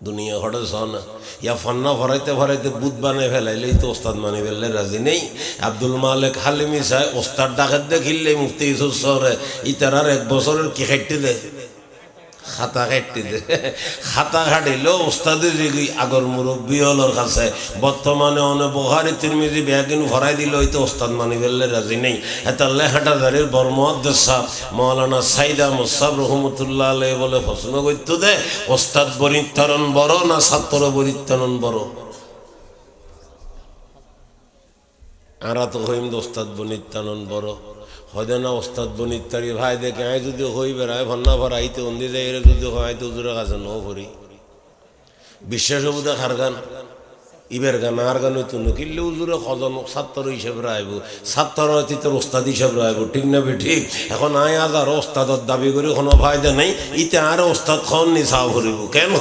দুনিয়া হঠাৎ না ইয়া ফন্না ভরাইতে ভরাইতে বুধ বানাই ফেলাইলেই তো ওস্তাদ মানি ফেললে রাজি নেই। আব্দুল মালেক হালিমি সাহেব ওস্তাদ ডাকাত দেখিলে মুফতি ইউসুফ শহরে ইতার আর 1 বছরের কি খাইতে দে খাতা কাটতে দে খাতা কাটিল ওস্তাদের যে আগর মুরব্বী হলোর কাছে বর্তমানে অনেক বুখারী তিরমিজি ব্যাগিন ভরাই দিল হয়তো ওস্তাদ মানি ফেললে রাজি নেই। এটা লেহাটাদারির বড় মুহাদ্দিস সাহেব মাওলানা সাইদ আহমদ সাহেব রহমতুল্লাহ আলাইহি বলে প্রশ্ন করতে দে ওস্তাদ বরিত্তরণ বড় না ছাত্র বরিত্তরণ বড়? আরা তো হইম ওস্তাদ বনিত্তরণ বড় হদে না ওস্তাদ বনিত্তারি ভাই দেখে আয় যদি হই বেড়ায় ভন্না ভরাইতে অন্দি যাই যদি হয়তো হুজুরের কাছে ন ভরি বিশ্বাস বুধা খার গান ইবের গান আর গান হইতো না কিনলে হুজুরে খজন ছাত্র হিসেবে রাইব ছাত্র তোর ওস্তাদ হিসেবে রাইব ঠিক না বে ঠিক। এখন আয় আজ আর ওস্তাদর দাবি করি কোনো ফায়দা নেই ইতে আর ওস্তাদ খন নিশা ভরিব কেন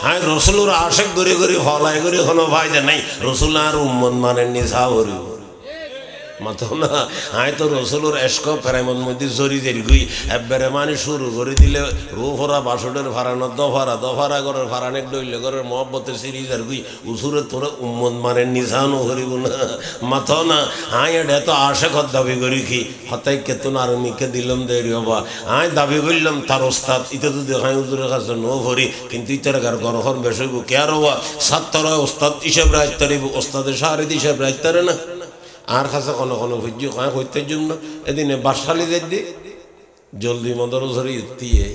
আয় রসুলোর আশেক করে করে হলাই করে কোনো ফায়দা নেই রসুল আর উম্মত মানের নিশা ভরিব মাতো না। আয় তো রসুলোর এসকো প্রেমর মধ্যে জড়ি দেরি একবারে মানে শুরু করে দিলে রু ভরা বাসনের ভাড়ানো দফারা ঘরের ভাড়ানেক ডইলে ঘরের মহব্বতের সিরিজ আর গুই উসুরে তোরা উম্মত মারেন নিশানো করিব না মাতো না। আয় এটা তো আশেক দাবি করি কি হতাই কেতন আর মিকে দিলাম দেরি হবা আয় দাবি করলাম তার ওস্তাদ ইতে যদি হাই হুজুরের কাছে নো ভরি কিন্তু ইতার গার গরহর বেসইব কে আর হওয়া ছাত্র ওস্তাদ হিসেব রাখতে পারিব ওস্তাদের সাহারি হিসেব রাখতে পারে না আর কাছে কোনো কোনো ভুজ্য কাঁ হইতে জন্য এদিনে বাসালি যাই দি জলদি মদর ধরে ইয়ে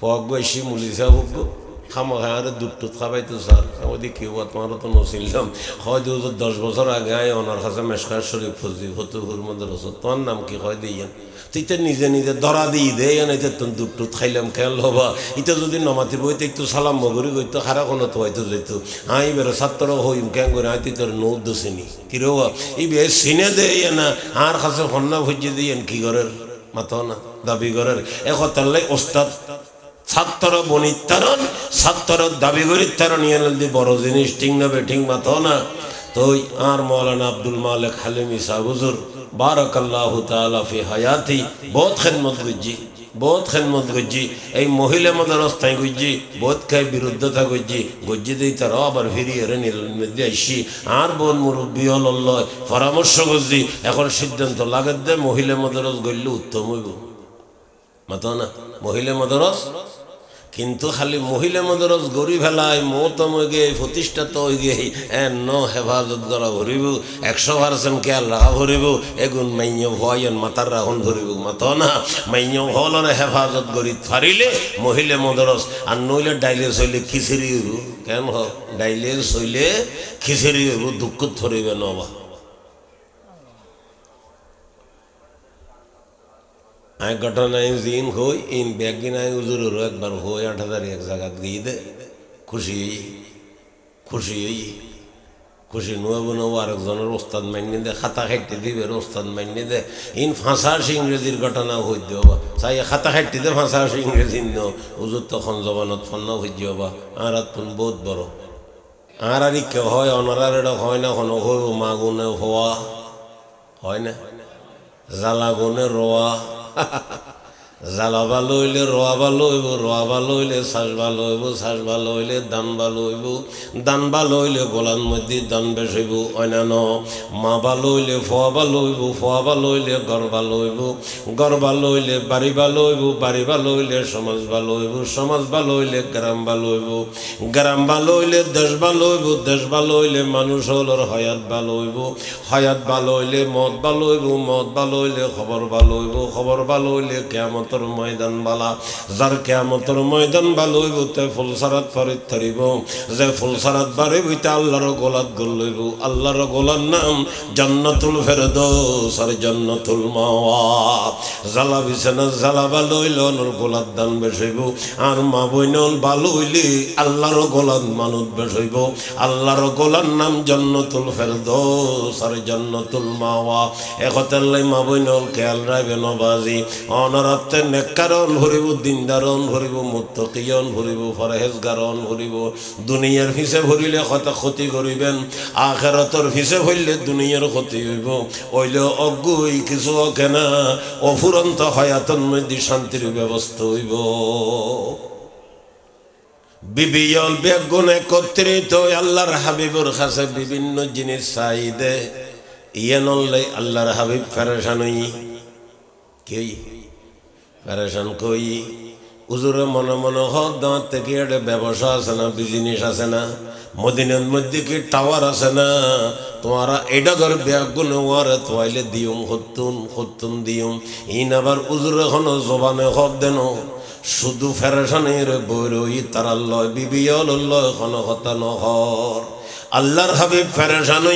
ফক বসি মুলিশা ভুগ খামা খায় দুধ খাবাই তো স্যার ওদি কেউ তোমারও তো নছিলাম হয়তো 10 বছর আগে আয় ওনার কাছে মেশকার শরীফ ফজি ফতুহুর মদর তোমার নাম কি হয় দিয়েন তুইতে নিজে নিজে ধরা দিই দে এনে তোর দুধ টুধ খাইলাম খেয়াল হবা ইটা যদি নমাতির বইতে একটু সালাম মগরি করতো খারা কোনো তো হয়তো যেত আই বেরো ছাত্র হইম কেন করে আই তুই তোর নৌদ চিনি কিরো এই বে চিনে দে না আর কাছে হন্না ভুজিয়ে দিয়েন কি ঘরের মাথা না দাবি ঘরের একতাল্লাই ওস্তাদ ছাত্র বনিত্তারণ ছাত্র দাবি করিত্তারণ ইয়ে বড় জিনিস ঠিক না বে ঠিক মাথা না। তো আর মৌলানা আব্দুল মালেক হালিমি সাহেব হুজুর বারাকাল্লাহু তাআলা ফি হায়াতি বহুত খেদমত গজ্জি এই মহিলা মাদ্রাসায় গজ্জি বহুত খাই বিরুদ্ধতা গজ্জি দেই তার আবার ফিরিয়ে মধ্যে আসি আর বোন মুরব্বী হল পরামর্শ গজ্জি এখন সিদ্ধান্ত লাগে দে মহিলা মাদ্রাস গড়লে উত্তম হইব মাতো না মহিলা মাদ্রাস কিন্তু খালি মহিলা মাদ্রাস গড়ি ফেলায় মতম হয়ে গে প্রতিষ্ঠাত হয়ে গে ন হেফাজত করা ভরিব 100% খেয়াল রাখা ভরিব এগুন মাইন্য ভয়ন মাতার রাখন ধরিব মাতো না মাইন্য হলর হেফাজত করি ফারিলে মহিলা মাদ্রাস আর নইলে ডাইলেস হইলে খিচুড়ি হইব কেন ডাইলেস হইলে খিচুড়ি হইব দুঃখ ধরিবে নবা আয় ঘটনায় দিন হই ইন ব্যাগিন আয় হুজুরের একবার হই 8000 এক জায়গা গিয়ে দে খুশি নব আরেকজনের ওস্তাদ মাইনে দে খাতা খাইতে দিবে ওস্তাদ মাইনে দে ইন ফাঁসার ইংরেজির ঘটনা হই দেবা চাই খাতা খাইতে দে ফাঁসার ইংরেজি ন হুজুর তখন জবানত ফন্না হই যাবা আর তুমি বহুত বড় আর কে হয় অনারার এটা হয় না কোনো হই মা গুনে হওয়া হয় না জ্বালা গুনে রোয়া জ্বালা ভালো হইলে রোয়া ভালো হইব রোয়া ভালো হইলে শ্বাস ভালো হইব শ্বাস ভালো হইলে দান ভালো হইব দান ভালো হইলে গলার মধ্যে দান বেশ হইব অন্যান্য মা ভালো হইলে ফোয়া ভালো হইব ফোয়া ভালো হইলে ঘর ভালো হইব ঘর ভালো হইলে বাড়ি ভালো হইব বাড়ি ভালো হইলে সমাজ ভালো হইব সমাজ ভালো হইলে গ্রাম ভালো হইব গ্রাম ভালো হইলে দেশ ভালো হইব দেশ ভালো হইলে মানুষ হলোর হয়াত ভালো হইব হয়াত ভালো হইলে মদ ভালো হইব মদ ভালো হইলে খবর ভালো হইব খবর ভালো হইলে কেমন ময়দান বালা যার কিয়ামতের ময়দান ভালো হইব তে ফুলসারাত ফরিদ ধরিব যে ফুলসারাত বাড়িব তে আল্লাহর গোলাত গোল লইব আল্লাহর গোলার নাম জান্নাতুল ফেরদৌস আর জান্নাতুল মাওয়া জালা বিছানা জালা ভালো হইল নর গোলাত দান বেশইব আর মা বইনল ভালো হইলে আল্লাহর গোলাত মানত বেশইব আল্লাহর গোলার নাম জান্নাতুল ফেরদৌস আর জান্নাতুল মাওয়া একতাল্লাই মা বইনল খেয়াল রাখবে নবাজি অনরাত নেককারণ ভরিব দিনদারণ ভরিব মুত্তাকিয়ন ভরিব ফরহেজগারণ ভরিব দুনিয়ার ফিসে ভরিলে কথা ক্ষতি করিবেন আখিরাতের ফিসে ভরলে দুনিয়ার ক্ষতি হইব ওইলে অজ্ঞই কিছু কেনা অফুরন্ত হায়াতের মধ্যে শান্তির ব্যবস্থা হইব বিবিয়ল বেগুন একত্রিত আল্লাহর হাবিবুর কাছে বিভিন্ন জিনিস চাইদে ইয়ে নলে আল্লাহর হাবিব ফেরেশান হই কই ফেরেশান কই হুজুরে মনে মনে হক দাঁত থেকে একটা ব্যবসা আছে না বিজনেস আছে না মদিনার মধ্যে কি টাওয়ার আছে না তোমারা এটা ঘর বেগুন ওয়ারে তোয়াইলে দিউম হতুন দিউম ইন আবার হুজুরে এখনো জবানে হক দেন শুধু ফেরেশানের বইরই তার লয় বিবিয়ল লয় কোনো কথা নহর আল্লাহর হাবিব ফেরেশান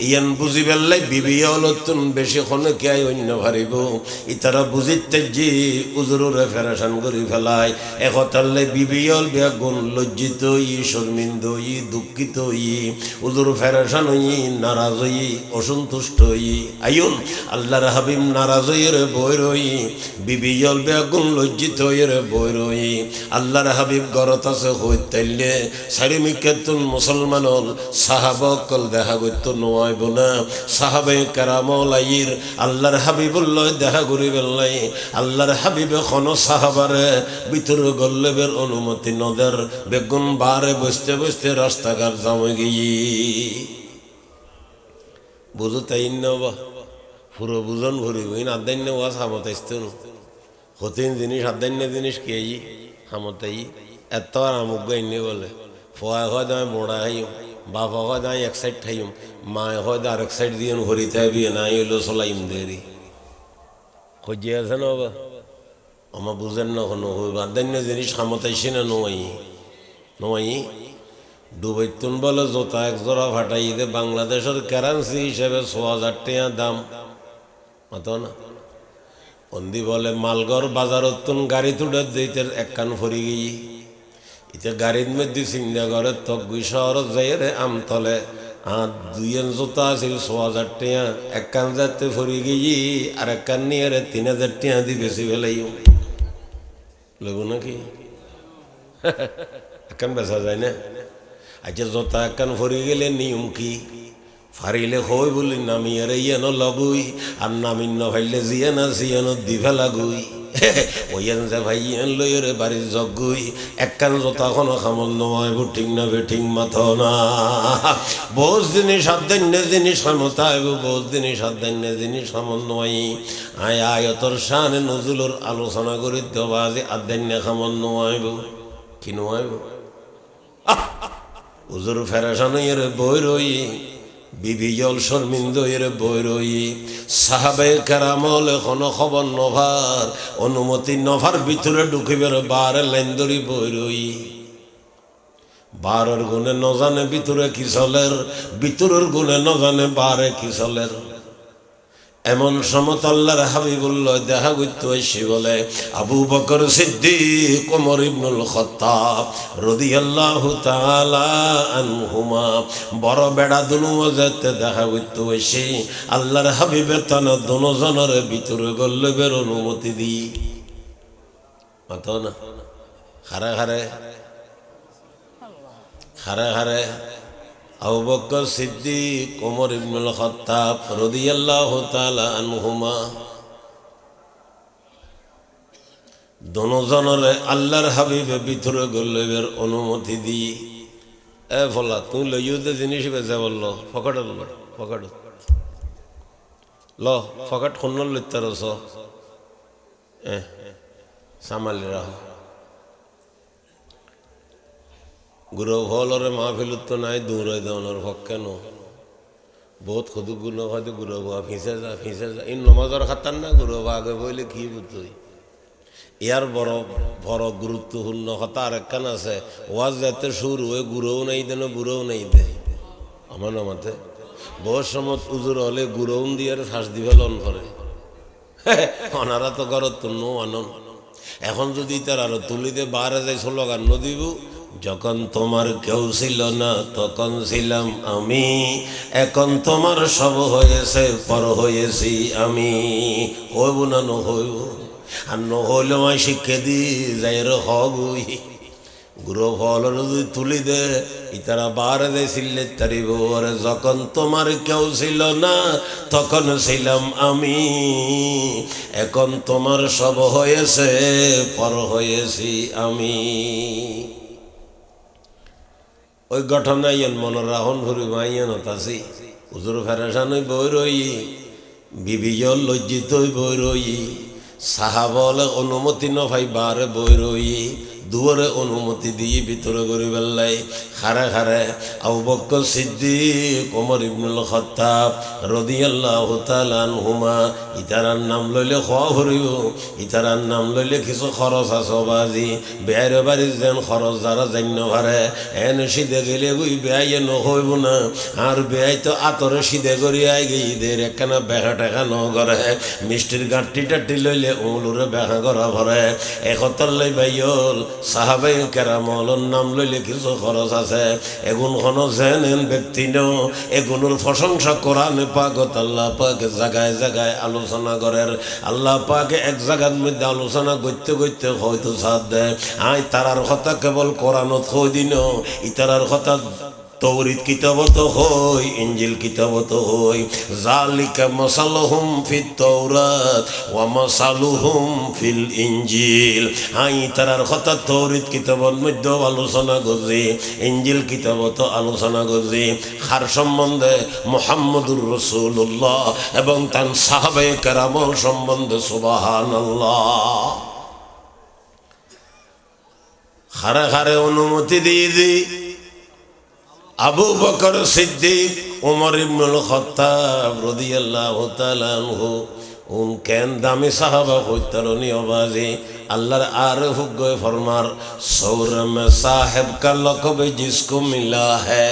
ইয়ান বুঝি বেল্লাই বিবিয়ল তুন বেশি খনে কে অন্য ভারিব ইতারা বুঝিতে জি উজুরে ফেরেশান করি ফেলায় একতাল্লে বিবিয়ল বেগুন লজ্জিত শর্মিন্দ দুঃখিত উজুর ফেরেশান নারাজ অসন্তুষ্ট আইন আল্লাহর হাবিব নারাজ রে বইরই বিবিয়ল বেগুন লজ্জিত রে বইরই আল্লাহর হাবিব গরত আছে হইতাইলে সারিমিকাতুল মুসলমানল সাহাবকল দেখা করত নয়ব না সাহাবে কারামলাইর আল্লাহর হাবিবুল্লাহ দেখা করি বেল্লাই আল্লাহর হাবিবে খন সাহাবারে ভিতর গল্লেবের অনুমতি নদের বেগুন বারে বসতে বসতে রাস্তাঘাট জামে গিয়ে বুঝো তাই না পুরো বুঝন ভরি ওই আদান্য ওয়াজ হামতাইস্ত হতিন জিনিস আদান্য জিনিস কে হামতাই এত আর আমুক গাইনি বলে ফোয়া হয় আমি মোড়া হাইম বাবা হয় আমি এক সাইড খাইম মা হয় আরেক সাইড দিয়ে হরিতে হবি না এলো চলাইম দেরি খোঁজে আছে না বাবা আমার বুঝেন না কোনো আদান্য জিনিস হামতাইছি না নোয়াই ডুবাইতুন বলে জোতা এক জোড়া ফাটাই দে বাংলাদেশের কারেন্সি হিসেবে ৬,০০০ টাকা দাম মাতো না বন্দি বলে মালগড় বাজারতুন গাড়ি তুলে দিতে এক কান ফরি গিয়ে ইতে গাড়ির মধ্যে চিন্তা করে তগুই শহর যাই রে আমতলে আর দুইয়ের জোতা আছিল ৬,০০০ টাকা এক কান যাতে ফরি গিয়ে আর এক কান নিয়ে রে ৩,০০০ টাকা দিয়ে বেশি ফেলাই লেবু নাকি এক কান বেচা যায় না আচ্ছা জোতা এক কান ফরি গেলে নিয়ম কি ফারিলে হই বলি নামিয়ে রে ইয়েন লগুই আর নামিন ন ফাইলে জিয়ে না জিয়েন দি ফেলাগুই ওইয়েন যে ভাই ইয়েন লই রে বাড়ির জগুই এক কান জোতা কোনো খামল নয় বুটিং না বেটিং মাথো না বোঝ জিনিস আদান্য জিনিস ক্ষমতায় বোঝ জিনিস আদান্য জিনিস খামল নয় আয় আয়তর শানে নজরুলের আলোচনা করি দেওয়া যে আদান্য খামল নয় কি নয় হুজুর ফেরেশান এর বই রই বিবিয়ল শর্মিন্দ এর বই রই সাহাবে কেরামল এখন খবর নভার অনুমতি নভার ভিতরে ঢুকিবের বারে লাইন্দরি বই রই বারের গুণে নজানে ভিতরে কি চলের ভিতরের গুণে নজানে বারে কি চলের এমন সমত আল্লাহর হাবিবুল্লাহ দেখা করতে এসে বলে আবু বকর সিদ্দিক ওমর ইবনুল খাত্তাব রাদিয়াল্লাহু তাআলা আনহুমা বড় বেড়া দুনো যেতে দেখা করতে এসে আল্লাহর হাবিবের তানা দুজনের ভিতরে গল্লেবের অনুমতি দি মাতো না হারে হারে হারে হারে আবু বকর সিদ্দিক ওমর ইবনুল খাত্তাব রাদিয়াল্লাহু তাআলা আনহুমা দুজনের আল্লাহর হাবিবে ভিতরে গল্লেবের অনুমতি দি এ ফলা তুই লইও যে জিনিস বেজা বলল ফকট ফকট ল ফকট খুন লইতে রস সামালি রাহ গুরু ভলরে মাহফিলত তো নাই দূরে দেওয়ানোর হক কেন বহুত খুদু গুণ হয়তো গুরু ভা ফিসে যা এই নমাজের খাতার না গুরু ভা আগে বইলে কি বুঝই ইয়ার বড় বড় গুরুত্বপূর্ণ কথা আর একখান আছে ওয়াজ যাতে সুর হয়ে গুরুও নাই দেন বুড়োও নাই দে আমার নামাতে বহু সময় উজুর হলে গুরুও দিয়ে শ্বাস দিবে লন করে ওনারা তো ঘর তুন্ন আনন এখন যদি তার আরো তুলিতে বারে যাই স্লোগান নদীব যখন তোমার কেউ ছিল না তখন ছিলাম আমি এখন তোমার সব হয়েছে পর হয়েছি আমি হইব না নহইব আর নহইলে আমায় শিক্ষে দি যাই রে হবই গুরু ফল যদি তুলি দে ইতারা বার দে ছিলে তারিব আরে যখন তোমার কেউ ছিল না তখন ছিলাম আমি এখন তোমার সব হয়েছে পর হয়েছি আমি ওই ঘটনা ইয়েন মনে রাহন ভরি মাইয়েন তাছি হুজুর ফেরেশান বই রই বিবিও লজ্জিত বই রই সাহাবলে অনুমতি ন ভাই বারে বই রই দুয়ারে অনুমতি দিয়ে ভিতরে করি বেল্লাই খারে খারে আবু বকর সিদ্দিক ওমর ইবনুল খাত্তাব রাদিয়াল্লাহু তাআলা আনহুমা ইতারার নাম লইলে খাওয়া ভরিব ইতারার নাম লইলে কিছু খরচ আছে বাজি বেয়ের বাড়ির যেন খরচ যারা জান্য ভারে এন সিদে গেলে বুই বেয়ে নহইব না আর বেয়াই তো আতরে সিদে করি আই গে ঈদের একখানা বেহা টেকা ন করে মিষ্টির গাঁটি টাটি লইলে উমলুরে বেহা করা ভরে একতর লই বাইল সাহাবাই কেরামলর নাম লইলে কিছু খরচ আছে এগুন কোনো জেনেন ব্যক্তি ন এগুলোর প্রশংসা কোরআনে পাকত আল্লাহ পাক জায়গায় জায়গায় আলোচনা করেন আল্লাহ পাক এক জায়গার মধ্যে আলোচনা করতে করতে হয়তো সাথ দেয় আই তারার কথা কেবল কোরআনত কই দিন ইতারার কথা তৌরিত কিতাবত হই ইনজিল কিতাবত হই জালিকা মাসালুহুম ফিত তাওরাত ওয়া মাসালুহুম ফিল ইনজিল আই তারার কথা তৌরিত কিতাবত মধ্যে আলোচনা করছি ইনজিল কিতাবত আলোচনা করছি খার সম্বন্ধে মুহাম্মদুর রাসূলুল্লাহ এবং তার সাহাবায়ে কেরাম সম্বন্ধে সুবহানাল্লাহ খারে খারে অনুমতি দিয়ে দি আবু বকর সিদ্দিক ওমর ইবনুল খাত্তাব রাদিয়াল্লাহু তাআলা আনহু কেন দামি সাহাবা হইতারনি আওয়াজে अल्लाह आरिफ गए फरमार सौर में साहेब का लक़ब जिसको मिला है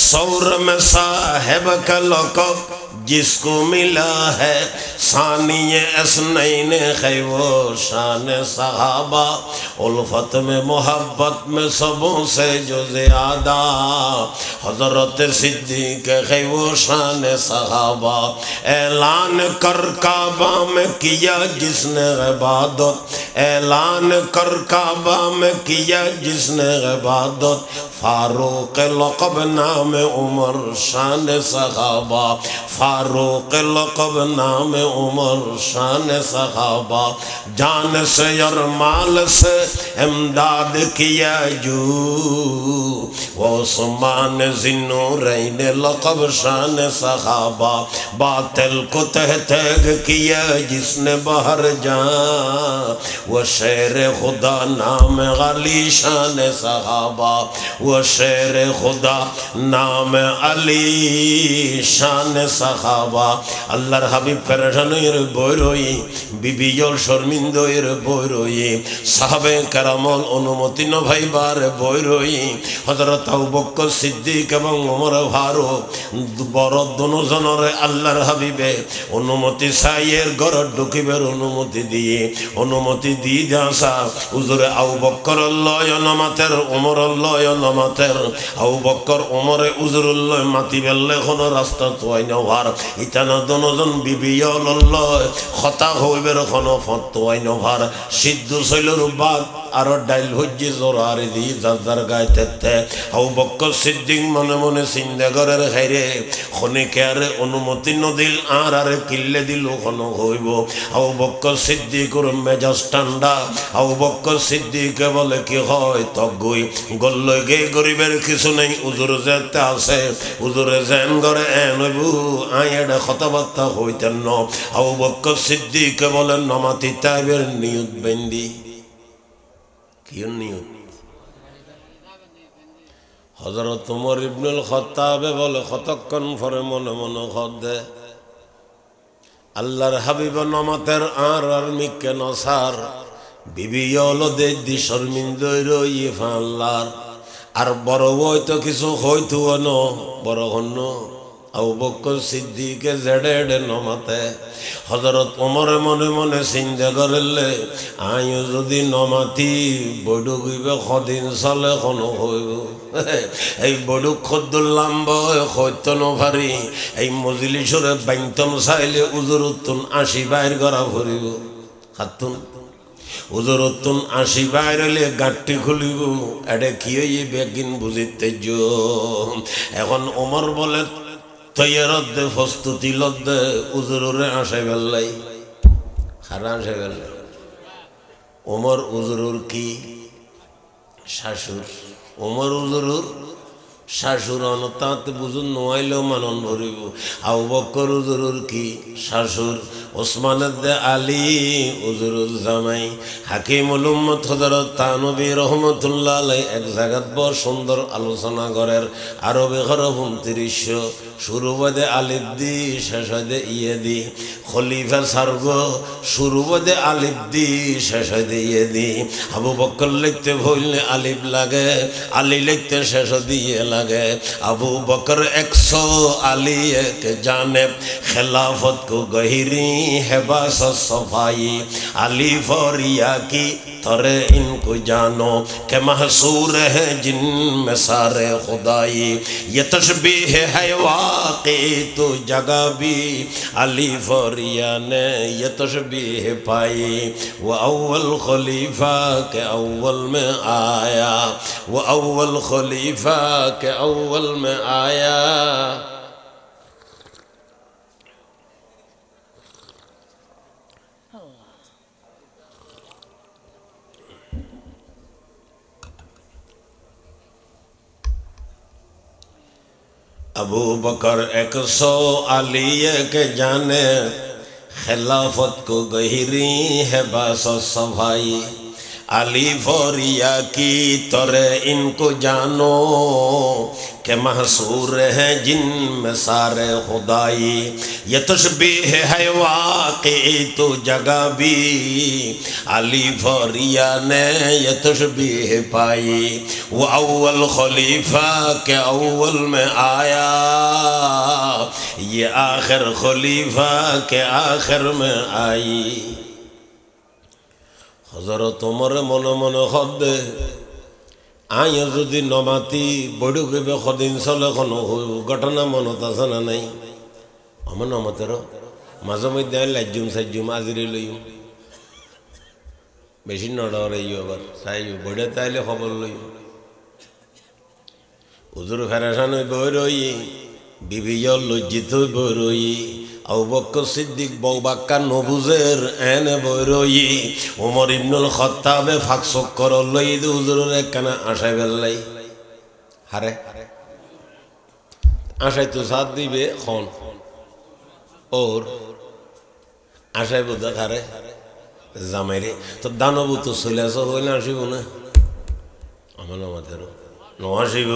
सौर में साहेब का लक़ब जिसको मिला है सानिए असनैन खैवो शान सहाबा उल्फत में मोहब्बत में सबों से जो ज़्यादा हज़रत सिद्दीक़ खैवो शान सहाबा ऐलान कर काबा में किया जिसने इबादत ऐलान कर काबा में किया जिसने इबादत फारूक लक़ब नाम उमर शान सहाबा फारूक लक़ब नाम उमर शान सहाबा जान से और माल से इमदाद किया जू उस्मान ज़िन्नूरैन लक़ब शान सहाबा बातिल को तह तैग किया जिसने बाहर जा वो शेर खुदा नाम अली शान सहाबा वो शेर खुदा नाम अली शान सहाबा अल्लाहर हबीब पेरेशानीर बयरई बिबियल शर्मिंदर बयरई साहाबे केरामल अनुमति न भाईबार बयरई हजरत आबू बकर सिद्दीक एवं उमर फारूक बड़ दुजोजनर अल्लाहर हबीबे अनुमति चाइएर घर ढुकिबर अनुमति दिए अनुमति दी जासा हुजूर आबू बकर लय नमातेर उमर लय नमातेर आबू बकर उमर हुजूर लय माति बेल्ले कोनो रास्ता তোয়াই নভার ইতানা দনজন বিবিয়ল লয় খতা হইবের কোনো ফতোয়াই নভার সিদ্ধ শৈলর বাদ আর ডাইল হজ্জি জোরারে দি যার গাইতে আবু বকর সিদ্দিক মনে মনে চিন্তা করার খাইরে খনিকে আর অনুমতি নদিল আর আর কিল্লে দিল কোনো হইব আবু বকর সিদ্দিকর মেজাজ ঠান্ডা আবু বকর সিদ্দিক বলে কি হয় তগই গল্লই গে গরিবের কিছু নেই হুজুর যেতে আছে হুজুরে যেন করে নবু আয়ের কথাবার্তা হইতেন ন আবু বকর সিদ্দিক বলেন নমাতি তাইবের নিয়ত বেন্দি কি নিয়ত হযরত ওমর ইবনুল খাত্তাব বলে কতক্ষণ পরে মনে মনে খদ দে আল্লাহর হাবিব নমাতের আর আর মিকে নসার বিবি হলো দে দি শর্মিন্দই রই ফাল্লার আর বড় হয়তো কিছু হইতো ন বড় হন আবু বকর সিদ্দিকে জেডে নমাতে হযরত ওমর মনে মনে চিন্তা করলে আইও যদি নমাতি বড় গইবে কদিন চলে কোনো হইব এই বড় খদ্দুল্লাম বয় হইত নভারি এই মজলিসরে বাইন্তম চাইলে উজুরতুন 80 বাইর করা ভরিব খাতুন উজুরতুন 80 বাইর হলে গাঁটটি খুলিব এডে কি হইয়ে বেগিন বুঝিতে এখন ওমর বলে তৈয়ারত দে প্রস্তুতি লত দে উজুরে আসে বেল্লাই খারা আসে বেল্লাই ওমর উজুরুর কি শাশুর ওমর উজুরুর শাশুর অনতাত বুঝুন নোয়াইলেও মানন ভরিব আবু বকর হুজুরুর কি শাশুর ওসমান আলী হুজুরুর জামাই হাকিমুল উম্মত হযরত তানবী রহমাতুল্লাহ আলাইহি এক জায়গাত বড় সুন্দর আলোচনা করেন আরবে হরফ 2900 শুরু বদে আলিফ দি শেষ হদে ইয়ে দি খলিফা সার্গ শুরু বদে আলিফ দি শেষ হদে ইয়ে দি আবু বকর লিখতে ভুললে আলিফ লাগে আলী লিখতে শেষ দিয়ে লাগে আবু বকর 100 আলী এক জানেব खिलाफत को गहरी है बस सफाई अली फरिया की तरह इनको जानो के महसूर है जिनमें सारे खुदाई ये तशबीह है वाक़ई तो जगह भी अली फरिया ने ये तशबीह पाई वो अव्वल खलीफा के अव्वल में आया वो अव्वल खलीफा के अव्वल में आया अबू बकर 100 अली के जाने खिलाफत को गहरी है बस सफाई अली फरिया की तरह इनको जानो के महसूर है जिनमें सारे खुदाई ये तशबीह है वाक़ई तो जगह भी अली फरिया ने ये तशबीह पाई वो अव्वल खलीफा के अव्वल में आया ये आखिर खलीफा के आखिर में आई हज़रत उमर मन मन खद आय যদি নমাতি বড় কইবে খদিন চলে কোন ঘটনা মনত আছে না নাই আমার নমতের মাঝে মধ্যে লাজ্জুম সাজ্জুম আজিরে লইম বেশি নড়ারে আবার চাই বড়ে তাইলে খবর লইম হুজুর ফেরাসান বইরই বিবি লজ্জিত বইরই আবু বকর সিদ্দিক বউবাক্কা নবুজের এনে বইরই ওমর ইবনুল খাত্তাবে ফাক চক্কর লই হুজুরের একখানা আশায় বেল্লাই হারে আশায় তো সাথ দিবে খন ওর আশায় বোধা হারে জামাইরে তো দানবু তো চলে আসো হইলে আসিব না আমার আমাদেরও নসিব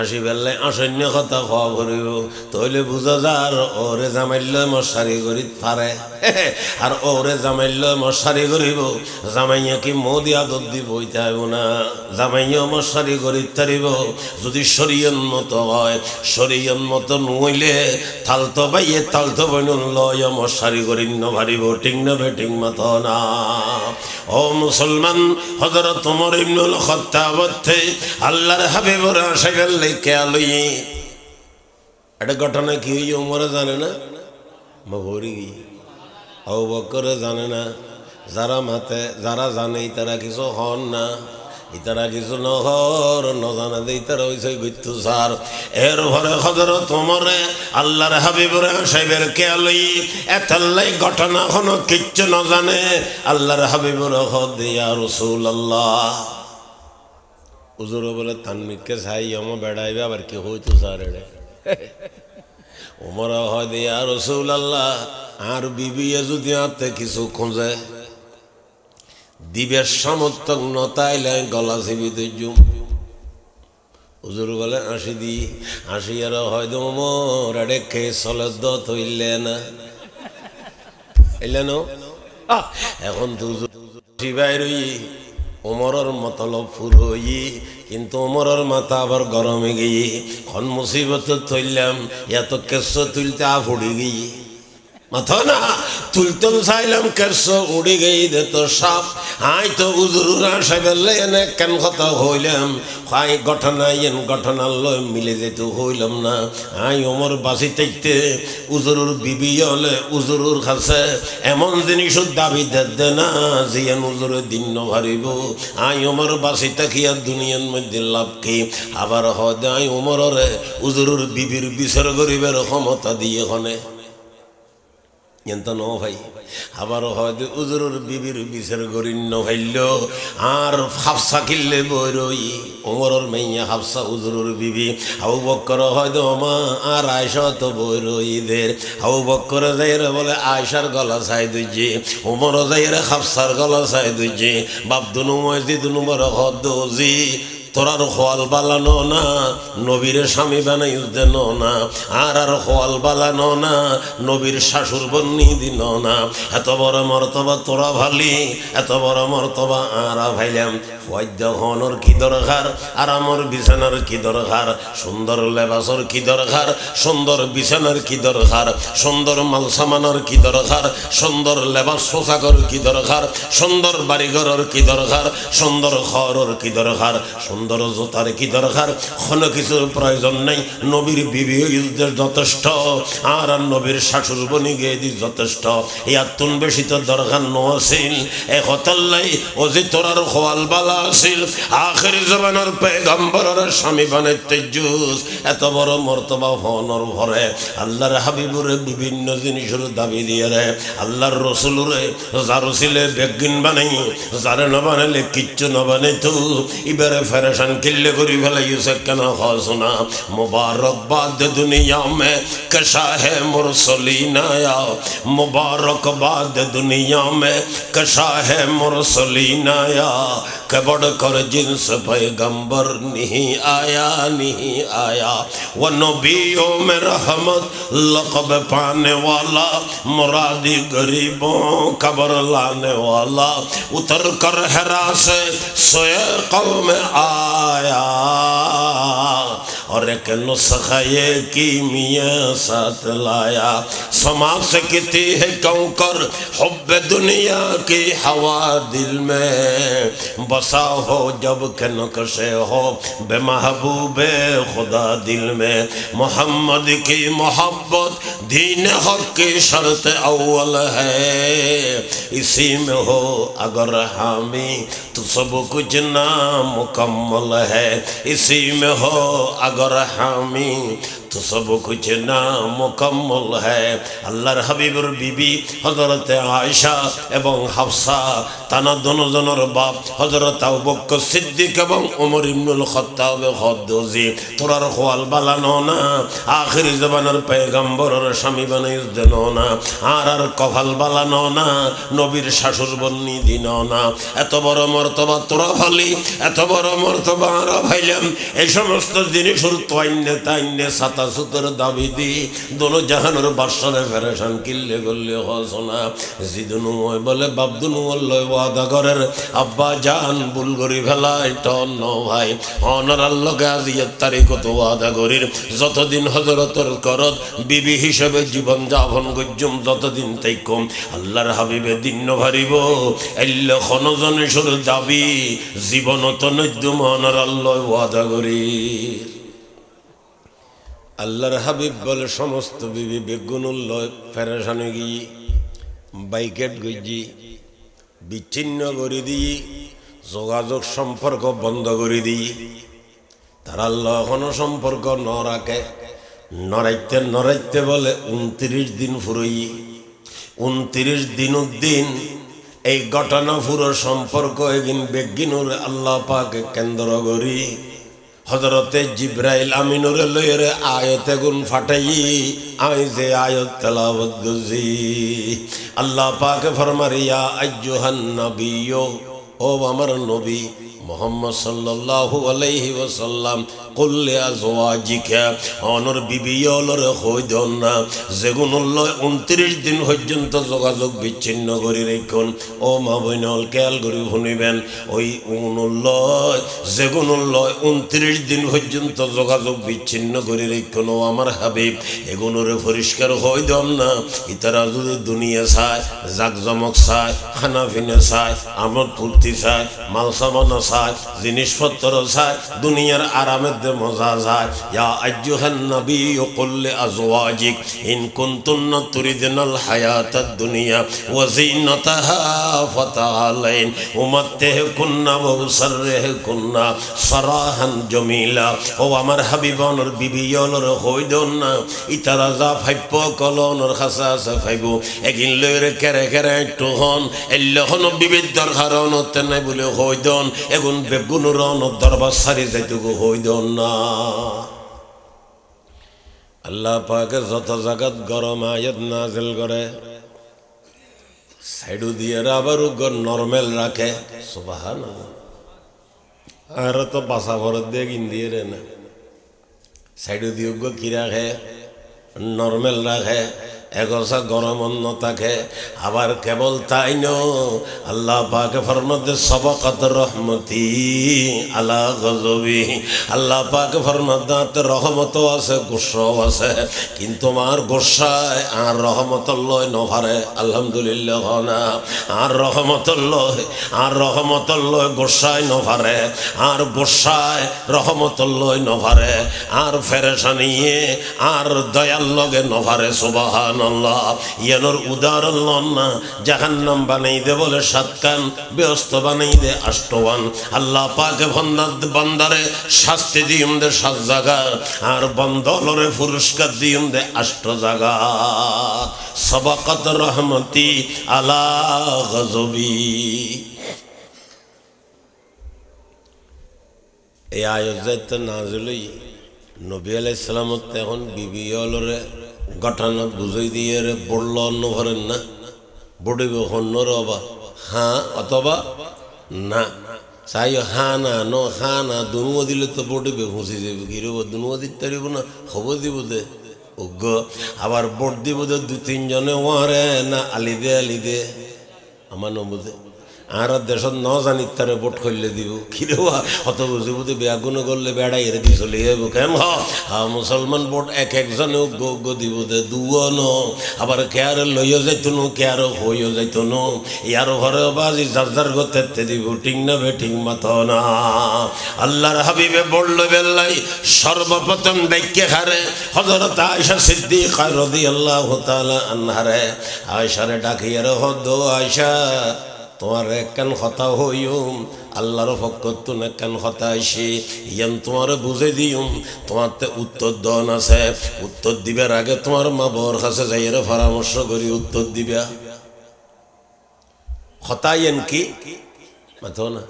আসি বেলায় আসন্য কথা খাওয়া করিব তইলে বুঝা যার ওরে জামাইল মশারি করি পারে আর ওরে জামাইল মশারি করিব জামাইয়া কি মোদি আদত দিব হইতাইব না জামাইয়া মশারি করি তারিব যদি শরীয়ত মতো হয় শরীয়ত মতো নইলে তালতো বাইয়ে তালতো বইনুল লয় মশারি করি নভারিব ঠিক না বেটিং মতো না ও মুসলমান হযরত ওমর ইবনুল খাত্তাব আল্লাহর হাবিবর আশায় লেখে আলই একটা ঘটনা কি হই ওমরে জানে না মগরি আবু বকর জানে না যারা মাতে যারা জানে তারা কিছু হন না ইতারা কিছু নহর নজানা দে ইতারা হইছে গইতু সার এর ঘরে হযরত ওমরে আল্লাহর হাবিবর সাহেবের কে আলই এতাল্লাই ঘটনা হনো কিচ্ছু না জানে আল্লাহর হাবিবর হদ ইয়া রাসূলুল্লাহ হুজুর বলে তানমিককে চাই আমার বেড়াইবে আবার কি হইতো স্যার এড়ে ওমর হদ ইয়া রাসূলুল্লাহ আর বিবি যদি আতে কিছু খোঁজে দিবের সমর্থক নতাইলে গলা চিবিতে জুম হুজুর বলে আসি দি আসি আর হয়তো ওমর এড়ে কে সলদ হইলে না এলেন এখন তো বাইরই ওমরের মতলব ফুর হই কিন্তু ওমরের মাথা আবার গরমে গিয়ে খন মুসিবত তুললাম এত কেস তুলতে ফুড়ি গিয়ে মাথা না তুলতম চাইলাম কেস উড়ে গিয়ে দে তো সাপ আই তো উজুরা সাইবেলে এনে কেন কথা হইলাম খাই ঘটনা এন ঘটনা লয় মিলে যেত হইলাম না আই ওমর বাসি থাকতে উজুরুর বিবি হলে উজুরুর কাছে এমন জিনিস দাবি দে না যে উজুরে দিন নভারিব আই ওমর বাসি থাকিয়া দুনিয়ার মধ্যে লাভ কি আবার হদে আই ওমরের উজুরুর বিবির বিচার করিবার ক্ষমতা দিয়ে হনে এন্ত ন ভাই আবার হয়তো উজুরের বিবির বিচার করি ন ভাইল আর হাফসা কিনলে বইরই ওমরের মাইয়া হাফসা উজুরের বিবি আবু বক্কর হয়তো মা আর আয়সা তো বইরইদের আবু বক্কর যাইরে বলে আয়সার গলা চাই দুজি ওমর যাইরে হাফসার গলা চাই দুজি বাপ দুনু মসজিদ দুনু বড় হদ জি তোরার খোয়াল বালানো না নবীর স্বামী বানাই দেন না আর খোয়াল বালানো না নবীর শাশুর বন্নি দিন না এত বড় মর্তবা তোরা ভালি এত বড় মর্তবা আরা ভাইলাম ওয়াইদ্যহনর কি দরকার আর আমার বিছানার কি দরকার সুন্দর লেবাসর কি দরকার সুন্দর বিছানার কি দরকার সুন্দর মাল সামানের কি দরকার সুন্দর লেবাস পোশাকর কি দরকার সুন্দর বাড়িঘরের কি দরকার সুন্দর ঘরের কি দরকার সুন্দর জোতার কি দরকার কোনো কিছুর প্রয়োজন নেই নবীর বিবি যথেষ্ট আর নবীর শাশুর বনি গিয়ে দি যথেষ্ট ইয়াতুন বেশি তো দরকার নছিল এ হতাল্লাই ও যে তোরার খোয়াল বালা আসিল আখের জমানার পেগম্বরের স্বামী বানাইতে জুস এত বড় মর্তবা হনর ভরে আল্লাহর হাবিবুরে বিভিন্ন জিনিসের দাবি দিয়ে রে আল্লাহর রসুলরে যার ছিলে বেগিন বানাই যারে না বানাইলে কিচ্ছু না বানাইতো এবারে ফেরেশান কিল্লে করি ফেলাইছে কেন হসনা মুবারকবাদ দুনিয়া মে কশা হে মুরসলিনা मुबारकबाद दुनिया में कशा है मुरसलीना के बढ़ कर जिनस पैगंबर नहीं आया वो नबियों में रहमत लक़ब पाने वाला मुरादी गरीबों कब्र लाने वाला उतर कर हिरा से सोए कौम आया और एक नुस्खा ये कीमिया साथ लाया समाज से किती है क्यों कर हुब्बे दुनिया की हवा दिल में बसा हो जब के नक्शे हो बेमहबूबे खुदा दिल में मोहम्मद की मोहब्बत दीन हक की शर्त अव्वल है इसी में हो अगर हामी तो सब कुछ नामुकम्मल है इसी में हो अगर हामी तो सब कुछ नामुकम्मल है अल्लाहर हबीबुर बीबी हजरत आयशा एवं हफ्सा ताना दोनों जनर बाप हजरत अबू बकर सिद्दीक एवं उमर इब्नुल खत्ताब खद्दोजी तोरार खवाल बालानो ना आखिर जमानार पैगम्बरेर स्वामी बानाई देनो ना आर कफाल बालानो ना नबीर शाशुर बन्नी दिनो ना एत बड़ मर्तबा तोरा भाली एत बड़ मर्तबा आरा भाईलाम এই সমস্ত জিনিসের তোয়াইনে তাইনে সাতা সুতর দাবি দি দোনো জাহানের বাদশারে ফেরেশান কিল্লে গল্লে হসনা জিদুনু বলে বাবদুনু লয় ওয়াদা করের আব্বা জান ভুল করি ফেলাই টন ভাই অনার আল্লাহকে আজিয়ের তারিখ তো ওয়াদা করির যতদিন হযরতর করত বিবি হিসেবে জীবন যাপন গজ্জুম যতদিন তাইকম আল্লাহর হাবিবে দিন ভারিব এল্লে খনজনেশ্বর দাবি জীবন তো নদ্যম অনার আল্লাহ ওয়াদা করি আল্লাহর হাবিব বলে সমস্ত বিবি বেগুনুল্লয় ফেরেশানে গিয়ে বাইকেট গজি বিচ্ছিন্ন করে দিয়ে যোগাযোগ সম্পর্ক বন্ধ করে দিয়ে তারা আল্লাহ কোনো সম্পর্ক ন রাখে নড়াইতে বলে 29 দিন ফুরই 29 দিন উদ্দিন এই ঘটনা পুরো সম্পর্ক এগিন বেগিনুর আল্লাহ পাকে কেন্দ্র করি হযরতে জিব্রাইল আমিনুরে লইরে আয়াতে গুন ফাটাই আই যে আয়াত তেলাওয়াত গজি আল্লাহ পাক ফরমারিয়া আইয়ুহান নবিয়্যু ও আমার নবী মোহাম্মদ সাল্লাল্লাহু আলাইহি ওয়াসাল্লাম কুল লিআজওয়াজিকা অনর বিবিয়লরে কই দেন না যেগুনল্লয় 29 দিন পর্যন্ত যোগাযোগ বিচ্ছিন্ন করে রাখুন ও মা বোনল খেয়াল করে শুনিবেন ওই উনল্লয় যেগুনল্লয় 29 দিন পর্যন্ত যোগাযোগ বিচ্ছিন্ন করে রাখুন ও আমার হাবিব এগুনরে পরিষ্কার হই দেন না ইতারা যদি দুনিয়া চায় জাকজমক চায় খানা পিনা চায় আমোদ ফুর্তি চায় মাল সামানা চায়, জিনিসপত্র চায়, দুনিয়ার আরামের দে মজা যায়। ইয়া আইয়ুহান নাবিয়্যু কুল লি আজওয়াজিক ইন কুনতুন্না তুরিদনাল হায়াতাদ দুনিয়া ওয়া যিনাতাহা ফাতাআলাইন উমাত্তিহুকুন্না ওয়া উসাররিহুকুন্না সারাহান জামিলা। ও আমার হাবিবানোর বিবিয়লর হইদন না ইতারা যা ফাইপ কলনর খাসা আছে ফাইব এগিন লইরে কেরে কেরে একটু হন এল্লহন বিবিধর কারণ নাই বলে হইদন এগুন বেগুনুর দরবার সারি যাইতুকু হইদন না। আল্লাহ পাকে যত জাগাত গরম আয়াত নাজিল করে সাইডু দিয়ে আবার নরমাল রাখে সুবহানাল্লাহ। আর তো বাসা ভরত দিয়ে কিন দিয়ে রে না সাইডু দিয়ে কি রাখে নরমাল রাখে এগোসা গরম অন্য থাকে। আবার কেবল তাই ন আল্লাহ পাকে ফরমাতে সবকত রহমতি আলা গজবি। আল্লাহ পাকে ফরমাতে রহমত আছে গুসাও আছে কিন্তু আমার গোসায় আর রহমতর লয় নভারে আলহামদুলিল্লাহ না আর রহমতর লয় গোসায় নভারে আর গোসায় রহমতর লয় নভারে আর ফেরেশানিয়ে আর দয়াল লগে নভারে সুবহান ইয়ানোর উদাহরণ লন না জাহান্নাম বানাই দে বলে 7 কান ব্যস্ত বানাই দে 8 আল্লাহ পাকে বান্দারে শাস্তি দিউম দে 7 জায়গা আর বন্দলরে পুরস্কার দিউম দে 8 জায়গা। সবাকাত রহমতি আলা গজবি। এই আয়াত নাযিল নবী আলাইহিস সালাম তখন বিবিয়লরে ঘটনা বুঝাই দিয়ে রে বলল অন্য ভরেন না বড়িব হন্যর অবা হ্যাঁ অথবা না চাই হ্যাঁ না ন হ্যাঁ না দুনুয়া দিলে তো বড়িবে হুঁচি যাবে কি রব দুনুয়া দিতে পারিব না খবর দিব দে অজ্ঞ আবার বোট দিব দে 2-3 জনে ওয়ারে না আলি দে আমার নবুদে আর দেশত ন জানি তারে বোট করলে দিব কিরেবা অত বুঝি বুঝি বেগুন করলে বেড়াই এর দিয়ে চলে যাবো কেন হ্যাঁ মুসলমান বোট একজনে উগ্গ দিব দে দুও ন আবার কেয়ারে লইয়া যাইত নো কেয়ারও হইয়া যাইত নো ইয়ার ঘরে বাজি যার গতে দিব ঠিক না বে ঠিক মাত না। আল্লাহর হাবিবে বলল বেল্লাই সর্বপ্রথম ডাইকে খারে হযরত আয়েশা সিদ্দিকা রাদিয়াল্লাহু তাআলা আনহারে আয়েশারে ডাকিয়ার হদ আয়েশা তোমার একখান কথা হইম আল্লাহর পক্ষ একখান কথা আসি ইয়ান তোমার বুঝে দিম তোমার উত্তর দন আছে উত্তর দিবার আগে তোমার মা বর কাছে যাইয়ের পরামর্শ করি উত্তর দিবা কথা ইয়ান কি মাথো না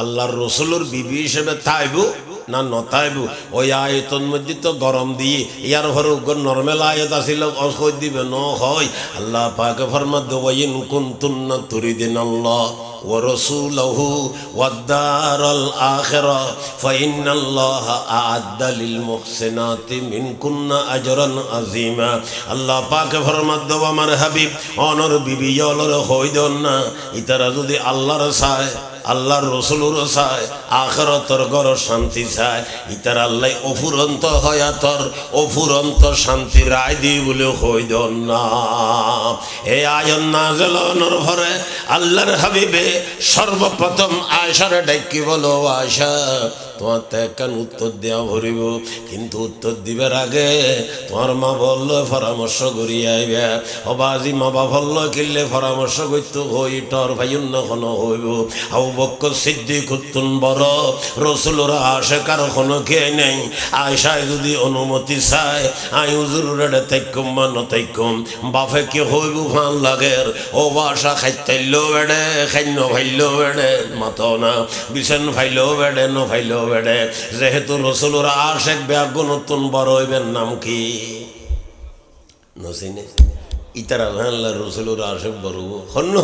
আল্লাহর রসুলের বিবি হিসেবে তাইবু না নতাইবু ওই আয়তন মধ্যে তো গরম দিয়ে ইয়ার ঘরে নর্মাল আয়ত আসিল অসই দিবে ন হয় আল্লাহ পাকে ফরমাত ওয়াইন কুনতুন্না তুরিদিনাল্লাহ ওয়া রাসূলুহু ওয়াদ দারাল আখিরা ফাইন্নাল্লাহা আ'আদ্দা লিল মুহসিনাতি মিনকুন্না আজরান আযীমা। আল্লাহ পাকে ফরমাত আমার হাবিব অনর বিবি ইয়লর হইদন না ইতারা যদি আল্লাহর চায় আল্লাহর রসুলুর চায় আখিরাতের ঘর শান্তি চায় ইতার আল্লাহ অফুরন্ত হয়াতর অফুরন্ত শান্তি রায় দি বলে হইদন না। এই আয়াত নাযিল হওয়ার পরে আল্লাহর হাবিবে সর্বপ্রথম আয়েশারে ডাকি বলো আয়েশা তোমার তো একখান উত্তর দেওয়া ভরিব কিন্তু উত্তর দিবার আগে তোমার মা বললো পরামর্শ করিয়া আইবে অবাজি মা বাবা বললো কিনলে পরামর্শ করতে হই টর ভাইন্য কোনো হইব আবু বকর সিদ্দিক উত্তম বড় রসুলরা আশেকার কোনো কে নেই আয়েশায় যদি অনুমতি চায় আই হুজুরে তাইকুম বা নতাইকুম বাফে কি হইব ভাল লাগের ও বাসা খাইতাইলেও বেড়ে খাইন্য ভাইলেও বেড়ে মাতো না বিছান ভাইলেও বেড়ে ন ভাইলেও বেড়ে যেহেতু রসুলর আশেক ব্যাগুন নতুন বড় হইবেন নাম কি নসিনে इतरा अल्लाह रसूल आशिक बरू खन्नो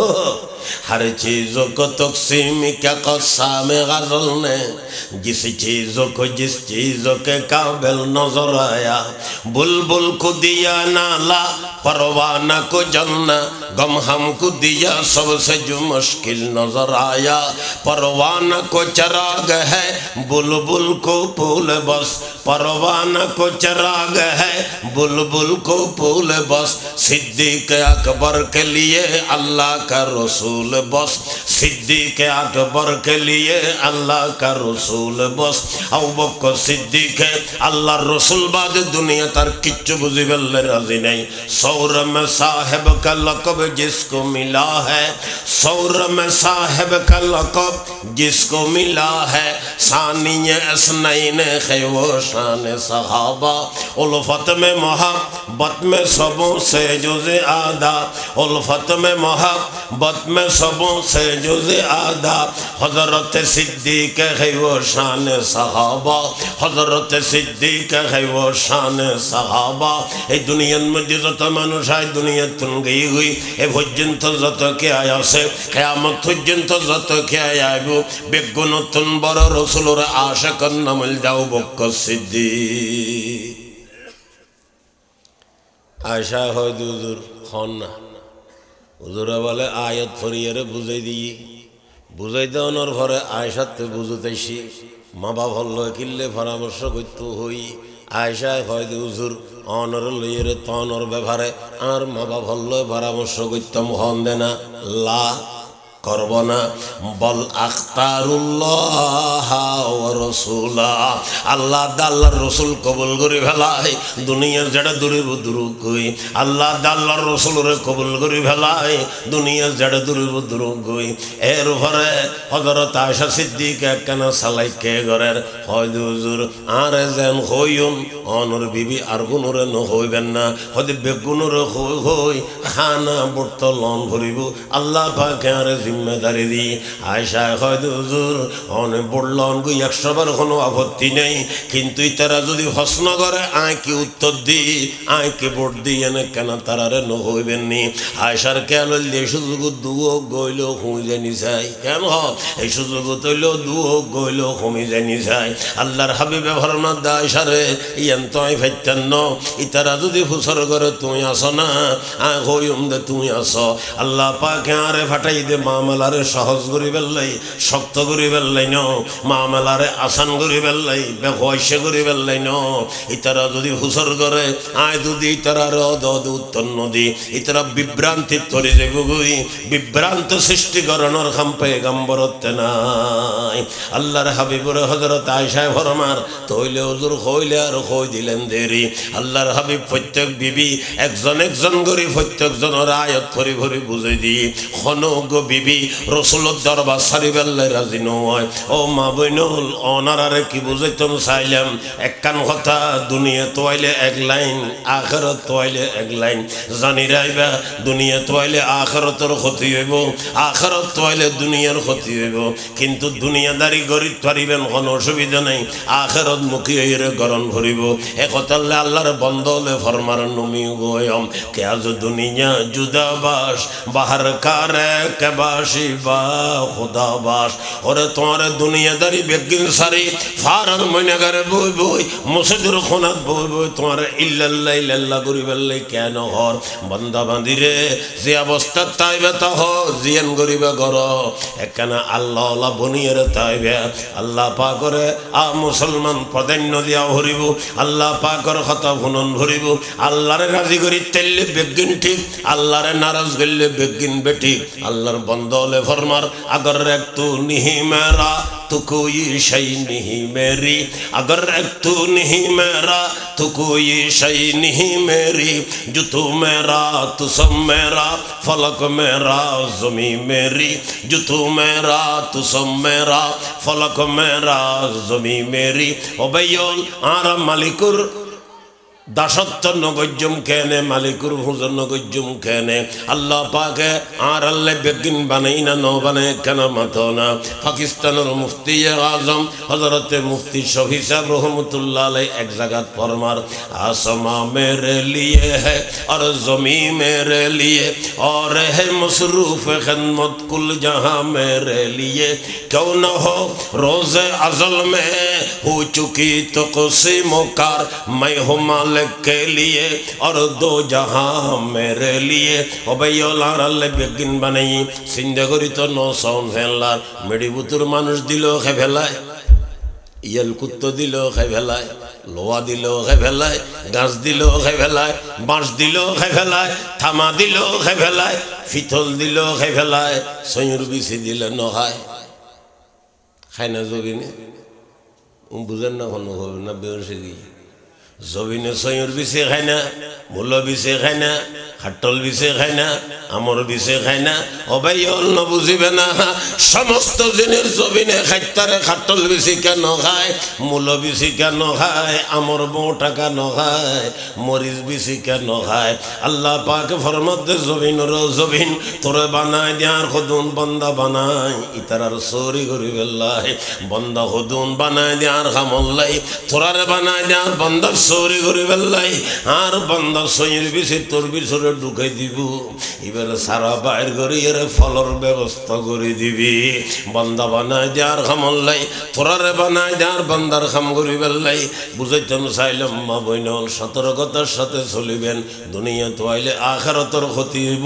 हर चीज़ों को तक़सीम क्या क़स्साम ग़ज़ल ने जिस चीज़ों को जिस चीज़ों के काबिल नज़र आया बुलबुल को दिया नाला परवाना को जन्ना गम हमको दिया सबसे जो मुश्किल नज़र आया परवाना को चराग है बुलबुल को फूल बस परवाना को चराग है बुलबुल को फूल बस सिद्ध सिद्दीक अकबर के लिए अल्लाह का रसूल बस, सिद्दीक अकबर के लिए अल्लाह का रसूल बस। अबू बकर सिद्दीक अल्लाह रसूल बाद दुनिया तार किच्छु बुझी बेल्ले राजी नहीं। सौर में साहेब का लक़ब जिसको मिला है, सौर में साहेब का लक़ब जिसको मिला है, सानिए असनैन है वो शान सहाबा। उल्फत में मोहब्बत में सबों से जुज़े आदा, उल्फत में मोहब्बत में सबों से जुज़े आदा। हज़रत सिद्दीक़ है वो शान सहाबा, हज़रत सिद्दीक़ है वो शान सहाबा। এই দুনিয়ার মধ্যে যত মানুষ হয় দুনিয়া তুন গই হই এ পর্যন্ত যত কে আয়াছে কিয়ামত পর্যন্ত যত কে আইব বেগুন তুন বড় রাসূলের আশিকান নামল যাও বকর সিদ্দিক। আয়েশা হয় হুজুর খন না, হুজুরা বলে আয়াত ফরিয়ারে বুঝাই দিই, বুঝাই দেওয়ানোর পরে আয়েশাতে বুঝাইছি মা বাবা হল কিল্লে পরামর্শ করতে হই। আয়েশা হয় হুজুর অনর লইয়ের তনর ব্যাপারে আর মা বাবা হল পরামর্শ করতাম হন দে না লা করব না, বল আখতারুল্লাহ ওয়া রাসূলা, আল্লাহ আল্লাহর রাসূল কবুল করে ফেলাই দুনিয়ার যেটা দূরের দূর কই, আল্লাহ আল্লাহর রাসূলরে কবুল করে ফেলাই দুনিয়ার যেটা দূরের দূর কই। এর উপরে হযরত আয়েশা সিদ্দিকা কেন সালাইকে ঘরের হয় হুজুর আর যেন হইম অনর বিবি আর গুনরে ন হইবেন না, হয়তো বেগুনরে হই খানা বর্ত লন ভরিব আল্লাহ পাক আর জিম্মেদারি দি। আয়েশা হয় হুজুর অনেক বললন গই 100 বার কোনো আপত্তি নেই, কিন্তু তারা যদি প্রশ্ন করে আয় কি উত্তর দি, আয় কি ভোট দিই এনে কেন তারারে ন হইবেন নি। আয়েশার কেন এই সুযোগ দুও গইল হুই জানি যাই, কেন এই সুযোগ তৈল দুও গইল হুমি জানি যায়। আল্লাহর হাবিবে ফরমান দা আয়েশারে ইয়ান তোই ফাইতান্ন ইতারা যদি ফুসর করে তুই আসো না আয় হইম দে তুই আসো, আল্লাহ পাক আরে ফাটাই দে মামলারে সহজ করি বেললাই শক্ত করি বেললাই ন, মামলারে আসান করি বেললাই বেহয়সে করি বেললাই ন। ইতারা যদি হুসর করে আয় যদি ইতারার উত্তর নদী ইতারা বিভ্রান্তি তরি যাবই, বিভ্রান্ত সৃষ্টি করানোর খাম পেগম্বরতে নাই। আল্লাহর হাবিবুর হযরত আয়েশা ফরমার তইলে হুজুর হইলে আর হই দিলেন দেরি। আল্লাহর হাবিব প্রত্যেক বিবি একজন একজন করে প্রত্যেকজনের আয়াত ভরি ভরি বুঝাই দিই খনগ বিবি রসুলের দরবার সারি বেল্লাই রাজি নয়। ও মা বইনুল অনারারে কি বুঝাইতাম চাইলাম একখান কথা, দুনিয়া তোয়াইলে এক লাইন আখিরাত তোয়াইলে এক লাইন, জানি রাইবা দুনিয়া তোয়াইলে আখিরাতের ক্ষতি হইব, আখিরাত তোয়াইলে দুনিয়ার ক্ষতি হইব। কিন্তু দুনিয়াদারি গরিব পারিবেন কোনো অসুবিধা নাই, আখিরাত মুখী হইরে গরণ ভরিব। এ কথা আল্লাহর বন্ধ হলে ফরমার নমি গোয়ম কে আজ দুনিয়া জুদাবাস বাহার কারে কেবাসি বা খুদাবাস। ওরে তোমার দুনিয়াদারি বেগিন সারি ফারার ময়নাগারে বই বই মসজিদের খোনাত বই বই তোমার ইল্লাল্লাহ ইল্লাল্লাহ গরিবাল্লাই কেন হর বান্দা বান্দিরে যে অবস্থা তাইবে তা হ জিয়ান গরিবা গর একখানা আল্লাহ আল্লাহ বনিয়ের তাইবে আল্লাহ পা করে মুসলমান প্রাধান্য দিয়া ভরিব, আল্লাহ পা করে কথা ভুনন ভরিব। আল্লাহরে রাজি করি তেললে বেগিন ঠিক, আল্লাহরে নারাজ করলে বেগিন বেঠিক। আল্লাহর বন্ধ হলে ফরমার अगर एक तू नहीं मेरा तो कोई शई नहीं मेरी, अगर एक तू नहीं मेरा तो कोई शई नहीं मेरी, जो तू मेरा तो सब मेरा फलक मेरा ज़मीं मेरी, जो तू मेरा तो सब मेरा फलक मेरा ज़मीं मेरी। ओ भैयोल आरा मालिकुर दासत्व नगज्जुम केने मालिकुर हुजूर नगज्जुम केने अल्लाह पाके आर अल्लाह बेगिन बनाइना न बनाए केना मतोना। पाकिस्तानेर मुफ्ती आजम हजरत मुफ्ती शफी साहब रहमतुल्लाह अलैह एक जगह फरमार आसमां मेरे लिए है और ज़मीं मेरे लिए और है मसरूफ खिदमत कुल जहां मेरे लिए, क्यों न हो रोज़े अज़ल में हो चुकी तो क़सीमोकार मैं हूँ के लिए और दो जहां मेरे लिए। ओ भैयालार अल्लाह बेगिन बनाई सिंधे करी तो नो साउन फेलार मेडी बुतुर मानुष दिलो खे फेलाय ইয়াল কুত্তো দিলেও খাই ফেলায়, লোহা দিলেও খাই ফেলায়, গাছ দিলেও খাই ফেলায়, বাঁশ দিলেও খাই ফেলায়, থামা দিলেও খাই ফেলায়, ফিতল দিলেও খাই ফেলায়, সয়ুর বিছি দিলে নখায়। খায় না জবিনে? বুঝেন না কোনো হবে না বেহসে গিয়ে জবিনে সয়ুর বিছে খায় না, মূল বিছে খায় না, খাটল বিছে খায় না, আমর বিছে খায় না। অবাই অন্য বুঝিবে না সমস্ত জিনিস জবিনে খাইতারে। খাটল বিছি কেন খায়, মূল বিছি কেন খায়, আমর বউটা কেন খায়, মরিচ বিছি কেন খায়। আল্লাহ পাক ফরমাতে জবিনের জবিন তোরে বানায় দেয়ার খুদুন বন্দা বানায় ইতারার চোরি করি বেল্লাই। বন্দা খুদুন বানায় দেয়ার খামল্লাই, তোরারে বানায় দেয়ার বন্দা চোরি করি বেল্লাই। আর বন্দা সইর বিছি তোর বিছরে ঢুকাই দিব। এবার সারা বাইর করি এর ফলর ব্যবস্থা করে দিবি। বন্দা বানায় দেয়ার খামল্লাই, তোরারে বানায় দেয়ার বন্দার খাম করি বেল্লাই। বুঝাইতাম চাইলাম মা বইনল সতর্কতার সাথে চলিবেন। দুনিয়া তো আইলে আখিরাতের ক্ষতি হইব,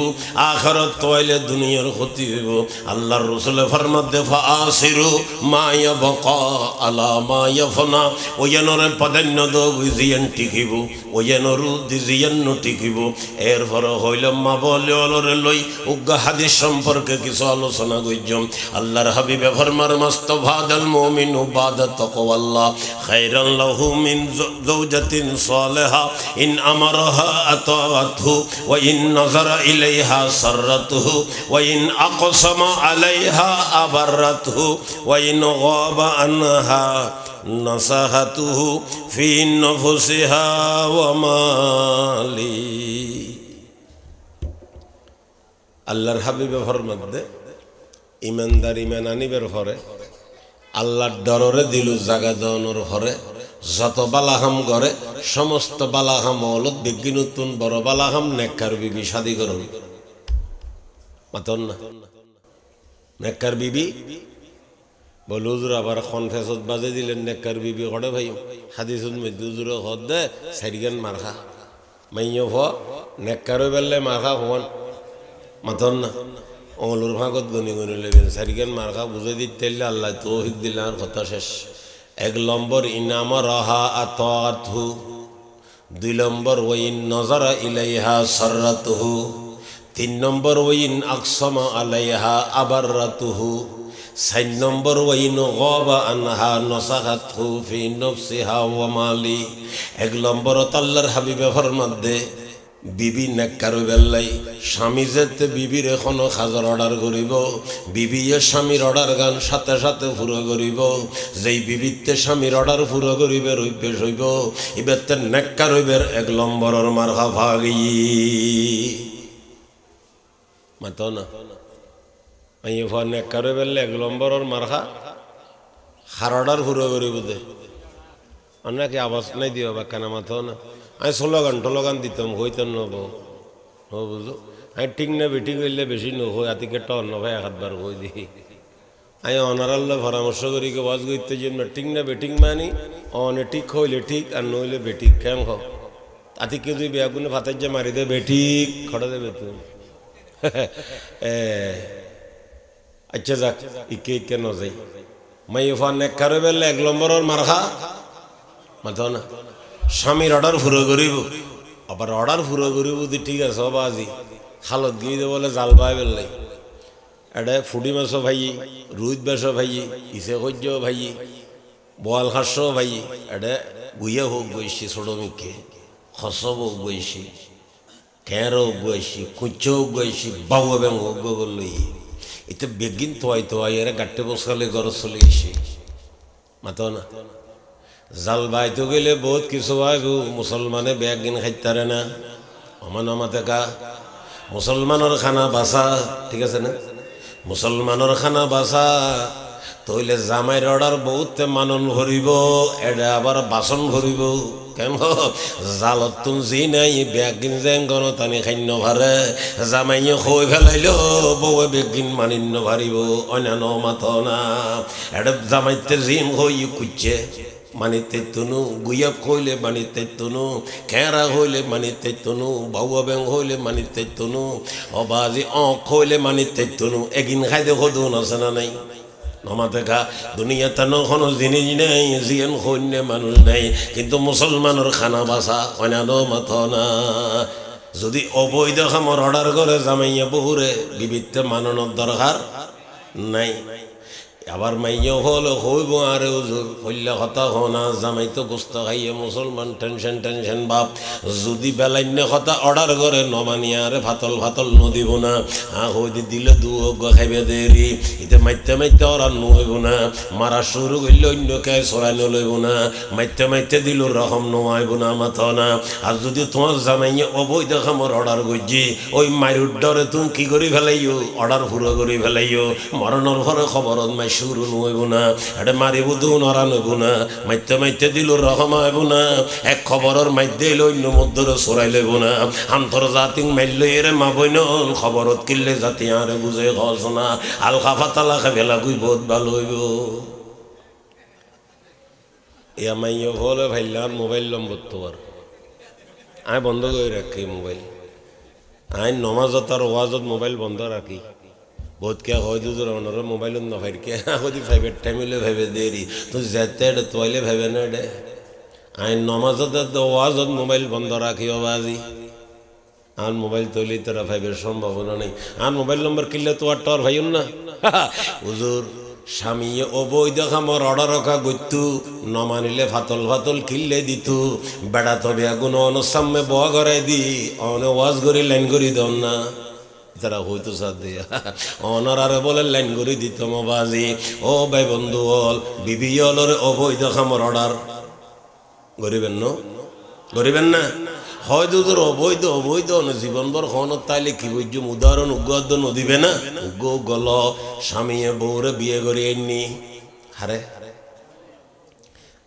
আখিরাত তো আইলে দুনিয়ার ক্ষতি হইব। আল্লাহর রাসূলে ফরমাতে ফাআসিরু মা ইয়াবকা আলা মা ইয়াফনা। ওয়ানরে প্রাধান্য দাও বুঝিয়ান টিকিব, ওয়ানরু দিজিয়ান টিকিব। এরপর হইলাম মা বলে অলরে লই উগ্গা হাদিস সম্পর্কে কিছু আলোচনা কইজম। আল্লাহর হাবিবে ফরমার মাস্তাফাদাল মুমিনু বাদা তাকওয়াল্লাহ খায়রান লাহু মিন যাওজাতিন সালিহা ইন আমারাহা আতাআতহু ওয়া ইন নাযারা ইলাইহা সাররাতহু ওয়া ইন আকসামা আলাইহা আবাররাতহু ওয়া ইন গাবা আনহা নাসাহাতুহু ফি নফসিহা ওয়া মালি। আল্লাহর হাবিবে ফরমাতে ইমানদার ইমান আনিবের পরে আল্লাহর ডররে দিলু জাগা দেওয়ানোর পরে যত বালাহাম করে সমস্ত বালাহাম হলত বিজ্ঞান নতুন বড় বালাহাম নেককার বিবি শাদি করুন। মাতন না নেককার বিবি বলে হুজুর আবার কনফেসত বাজে দিলেন নেককার বিবি করে ভাই হাদিসুল মধ্যে হুজুরে হদ দে সাইরিগান মারখা মাইয় ভ নেককার বেললে মারখা হন। মাতন না অমলুর ভাগত গনি গনি লেবেন সাইরিগান মারখা বুঝে দিতে আল্লাহ তৌফিক দিলেন আর কথা শেষ। এক নম্বর ইনামা রাহা আতাআতহু, দুই নম্বর ওয়াইন নাযারা ইলাইহা সাররাতুহু, তিন নম্বর ওয়াইন আকসামা আলাইহা আবাররাতুহু, চার নম্বর ওয়াইন গাবা আনহা নাসাহাতহু ফি নফসিহা ওয়া মালি। এক নম্বরত আল্লাহর হাবিবে ফরমাতে বিবি নেককার বেল্লাই স্বামী যেতে বিবির এখনো খাজার অর্ডার করিব, বিবিয়ে স্বামীর অর্ডার গান সাথে সাথে পুরো করিব। যেই বিবিতে স্বামীর অর্ডার পুরো করিবে অভ্যেস হইব এবার নেককার হইবের এক নম্বরের মারখা ভাগি। মাত না আইয়ে ফোন নেককার বেললে এক নম্বরের মারখা খার অর্ডার পুরো করিব দে অনেকে আওয়াজ নাই দিও বা কেন মাথো না। আমি স্লোগান দিতাম হইতেন নব বুঝো আমি ঠিক না বেটিং হইলে বেশি নয় আতিকে টন নভাই এক হাতবার কই দিই। আমি অনারাল্লা পরামর্শ করি কে বাজ করতে যে ঠিক না বেটিং মানি অনে ঠিক হইলে ঠিক আর নইলে বেঠিক কেন হ আতিকে যদি বেগুনে ভাতের যে মারি দে বেঠিক খড়া দেবে তুমি। আচ্ছা যাক ইকে কেন যাই মাই ফান এক কারো বেললে এক নম্বরের মারখা মাথা না স্বামীর অর্ডার পুরো করিব আবার অর্ডার পুরো করিব ঠিক আছে সব আজি খালত গিয়ে দে বলে জাল পাই বেললাই এটা ফুটি মাছও ভাই রুইত বেশ ভাই ইসে সহ্য ভাই বোয়াল হাঁসও ভাই এটা গুইয়া হোক বইছি ছোটো মিকে খসব হোক বইছি খের হোক বইছি কুচ হোক বইছি বাবু ব্যাং হোক বললই এতে বেগিন তোয়াই এরা গাট্টে বসালে গরজ চলে এসে মাতো না জাল বাইতে গেলে বহুত কিছু হয় মুসলমানে বেগিন খাইতারে না অমান আমাতে কা মুসলমানের খানা বাসা ঠিক আছে না মুসলমানের খানা বাসা তইলে জামাইর অর্ডার বহুত মানন ভরিব এটা আবার বাসন ভরিব কেন জালত তুম জি নাই বেগিন জেঙ্গন টানি খান্য ভারে জামাইয়ে খৈ ফেলাইল বউয়ে বেগিন মানিন্য ভারিব অন্যান্য মাথ না এটা জামাইতে জিম হই কুচ্ছে মানিতে তুনু গুইয়াব হইলে মানিতে তুনু খেরা হইলে মানিতে তুনু বাউয়া ব্যাং হইলে মানিতে তুনু অবাজি অখ হইলে মানিতে তুনু এগিন খাইতে সদুন আছে না নাই নমাতে খা দুনিয়াতে কোনো জিনিস নেই জিয়ান সৈন্য মানুষ নেই কিন্তু মুসলমানের খানা বাসা অনানো মাথ না যদি অবৈধ খামর অর্ডার করে জামাইয়া বহুরে বিবিধ মানানোর দরকার নাই আবার মাইয়া হলো হইব আরে হুজুর হইলে কথা হনা জামাই তো গোস্ত খাইয়ে মুসলমান টেনশন টেনশন বাপ যদি বেলাইন্য কথা অর্ডার করে নমানিয়া আরে ফাতল ফাতল নদিব না হইতে দিলে দুয়োগ্য খাইবে দেরি এতে মাইতে মাইতে অরান নহইব না মারা শুরু করলে অন্যকে সরাই নলইব না মাইতে মাইতে দিল রকম নোয়াইব না মাথ না আর যদি তোমার জামাইয়ে অবৈধ খামর অর্ডার করছি ওই মায়ুর ডরে তুমি কি করি ফেলাইও অর্ডার পুরো করি ফেলাইও মরণের ঘরে খবরত মাই শুরু নইব না এটা মারিব দু নরা নইব না মাইতে মাইতে দিল রকম হইব না এক খবরের মাইতে এলো অন্য মধ্যরে সরাই লইব না আন্তর্জাতিক মাইল এরে মাবইন খবরত কিনলে জাতি আরে বুঝে খস না আলখা ফাতালা খাবেলা গুই বহুত ভালো হইব ইয়া মাইয়া বলে ভাইলার মোবাইল নম্বর তোর আয় বন্ধ করে রাখি মোবাইল আয় নমাজত আর ওয়াজত মোবাইল বন্ধ রাখি বহুত কে হয় দুজোর ওনারা মোবাইল না ভাই কে যদি ফাইভের টাইমলে ভাবে দেরি তুই যেতে তোয়াইলে ভাবে না ডে আইন নমাজত ওয়াজত মোবাইল বন্ধ রাখিও বাজি আর মোবাইল তৈলি তোরা ফাইভের সম্ভাবনা নেই আর মোবাইল নম্বর কিনলে তো আর টর ভাইন না হুজুর স্বামী অবৈধ খামর অর্ডার রাখা গইতু নমানিলে ফাতল ফাতল কিনলে দিতু বেড়া তবে আগুন অনসাম্যে বয়া করাই দি অনে ওয়াজ করি লাইন করি দন না তারা হইতো সাথ দিয়া অনারে বলে লাইন করে দিত বাজি ও ভাই বন্ধু হল বিবি হলরে অবৈধ খামর অর্ডার করিবেন না হয়তো তোর অবৈধ অবৈধ জীবনভর খনত তাইলে কি বুঝছো উদাহরণ উগ্র নদিবে না উগ্র গল স্বামীয়ে বউরে বিয়ে করে এননি হারে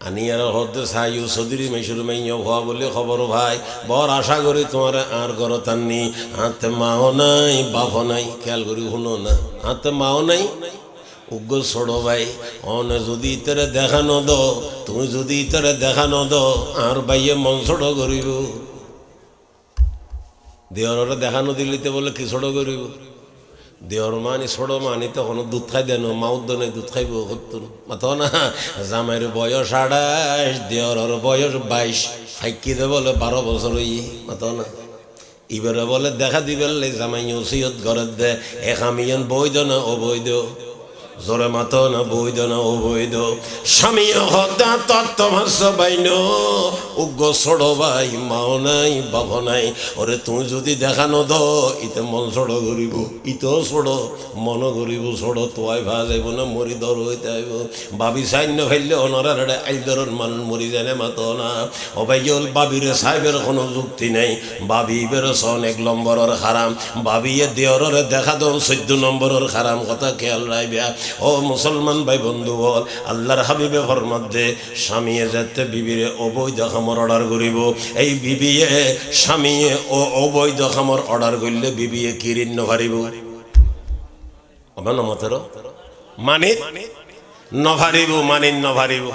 আনি আর হতে সাইউ সদরি মেশুর মাইয়া ভয়া বলে খবর ভাই বর আশা করি তোমার আর ঘর তাননি হাতে মাও নাই বাপ নাই খেয়াল করি শুনো না হাতে মাও নাই উগ্র ছোড়ো ভাই অনে যদি ইতারে দেখানো দো তুমি যদি ইতারে দেখানো দো আর ভাইয়ে মন ছোড়ো করিব দেওয়ারে দেখানো দিলিতে বলে কি ছোড়ো করিব দেওয়ার মানি ছোড়ো মানি তখন দুধ খাই দেন মাউদ্দ নেই দুধ খাইব মাথা না জামাইয়ের বয়স 28 দেওয়ার বয়স 22 ফাইকি দে বলে 12 বছর হই মাথা না এবারে বলে দেখা দিবেন জামাই ওসিয়ত ঘরের দে এক আমিয়ান বৈধ না অবৈধ জোরে মাতো না বৈধ না অবৈধ স্বামী হত্যা তত্ত্বমাস বাইন উগ্র ছোড়ো ভাই মাও নাই বাপ নাই ওরে তুমি যদি দেখানো দ ইতে মন ছোড়ো করিব ইতেও ছোড়ো মন করিব ছোড়ো তোয়াই ভা যাইব না মরি দর হইতে আইব বাবি সাইন্য ফেললে ওনারা আইদরের মানুষ মরি যায় না মাতো না ও ভাই হল বাবিরে সাহেবের কোনো যুক্তি নেই বাবি বেরোছন 1 নম্বরের হারাম বাবিয়ে দেওয়ারে দেখা দন 14 নম্বরের হারাম কথা খেয়াল রাখবে ও মুসলমান ভাই বন্ধু বল আল্লাহর হাবিবে ফরমাত দে স্বামীয়ে যাতে বিবিরে অবৈধ খামর অর্ডার করিব এই বিবিয়ে স্বামীয়ে ও অবৈধ খামর অর্ডার করলে বিবিয়ে কিরিন নভারিব আমার নমতের মানে নভারিব মানে নভারিব